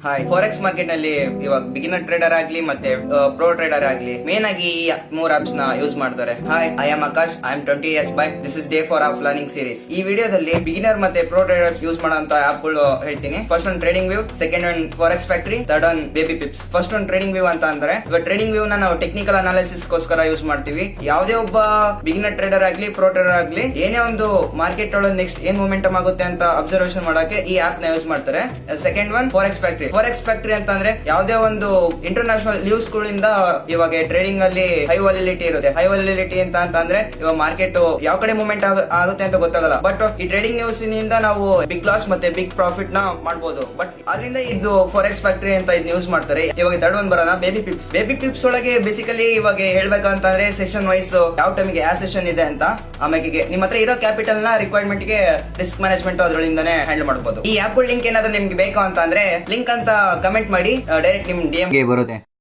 Hi, forex market ನಲ್ಲಿ ಇವಾಗ beginner trader ಆಗ್ಲಿ ಮತ್ತೆ ಪ್ರೋ ಟ್ರೇಡರ್ ಆಗ್ಲಿ ಮೇನ್ ಆಗಿ ಈ ಮೂರ್ ಆಪ್ಸ್ ನ ಯೂಸ್ ಮಾಡ್ತಾರೆ. Hi, I am Akash, I am 20 years back. This is day 4 of learning series. ಈ ವಿಡಿಯೋದಲ್ಲಿ ಬಿಗಿನರ್ ಮತ್ತೆ ಪ್ರೋ ಟ್ರೇಡರ್ಸ್ ಯೂಸ್ ಮಾಡುವಂತ ಆಪ್ ಗಳು ಹೇಳ್ತೀನಿ. First one trading view, second one forex factory, third one baby pips. First one trading view ಅಂತ ಅಂದ್ರೆ ಇವಾಗ trading view ನಾವು ಟೆಕ್ನಿಕಲ್ ಅನಾಲಿಸಿಸ್ ಗೋಸ್ಕರ ಯೂಸ್ ಮಾಡ್ತೀವಿ. ಯಾವುದೇ ಒಬ್ಬ ಬಿಗಿನರ್ ಟ್ರೇಡರ್ ಆಗ್ಲಿ ಪ್ರೋ ಟ್ರೇಡರ್ ಆಗ್ಲಿ ಏನೇ ಒಂದು ಮಾರ್ಕೆಟ್ ಒಳಗೆ ನೆಕ್ಸ್ಟ್ ಏನ್ ಮೊಮೆಂಟಮ್ ಆಗುತ್ತೆ ಅಂತ ಅಬ್ಸರ್ವೇಷನ್ ಮಾಡಕ್ಕೆ ಈ ಆಪ್ ನ ಯೂಸ್ ಮಾಡ್ತಾರೆ. Second one forex factory. Forex factory ಅಂತಂದ್ರೆ ಯಾವುದೇ ಒಂದು ಇಂಟರ್ನ್ಯಾಷನಲ್ ನ್ಯೂಸ್ ಗಳಿಂದ ಇವಾಗ ಟ್ರೇಡಿಂಗ್ ಅಲ್ಲಿ ಹೈ ವಾಲಿಡಿಟಿ ಇರುತ್ತೆ. ಹೈ ವಾಲಿಡಿಟಿ ಅಂತ ಅಂದ್ರೆ ಇವಾಗ ಮಾರ್ಕೆಟ್ ಯಾವ ಕಡೆ ಮೂವ್ಮೆಂಟ್ ಆಗುತ್ತೆ ಅಂತ ಗೊತ್ತಾಗಲ್ಲ. ಬಟ್ ಈ ಟ್ರೇಡಿಂಗ್ ನ್ಯೂಸ್ ನಿಂದ ನಾವು ಬಿಗ್ ಲಾಸ್ ಮತ್ತೆ ಬಿಗ್ ಪ್ರಾಫಿಟ್ ನ ಮಾಡಬಹುದು. ಬಟ್ ಅದರಿಂದ ಇದು ಫಾರೆಕ್ಸ್ ಫ್ಯಾಕ್ಟರಿ ಅಂತ ಇದು ಯೂಸ್ ಮಾಡ್ತಾರೆ. ಇವಾಗ ಥರ್ಡ್ ಒನ್ ಬರೋಣ, ಬೇಬಿ ಪಿಪ್ಸ್. ಬೇಬಿ ಪಿಪ್ಸ್ ಒಳಗೆ ಬೇಸಿಕಲಿ ಇವಾಗ ಹೇಳ್ಬೇಕಂತಂದ್ರೆ ಸೆಷನ್ ವೈಸ್ ಯಾವ ಟೈಮಿಗೆ ಯಾವ ಸೆಷನ್ ಇದೆ ಅಂತ, ಆಮೇಲೆ ನಿಮ್ಮ ಹತ್ರ ಇರೋ ಕ್ಯಾಪಿಟಲ್ ನ ರಿಕ್ವೈರ್ಮೆಂಟ್ ಗೆ ರಿಸ್ಕ್ ಮ್ಯಾನೇಜ್ಮೆಂಟ್ ಅದರೊಳಗಿಂದಾನೆ ಹ್ಯಾಂಡಲ್ ಮಾಡಬಹುದು. ಈ ಆಪ್ ಲಿಂಕ್ ಏನಾದ್ರು ನಿಮ್ಗೆ ಬೇಕು ಅಂತ ಅಂದ್ರೆ ಲಿಂಕ್ ಅಂತ ಕಮೆಂಟ್ ಮಾಡಿ, ಡೈರೆಕ್ಟ್ ನಿಮ್ DM ಗೆ ಬರುತ್ತೆ.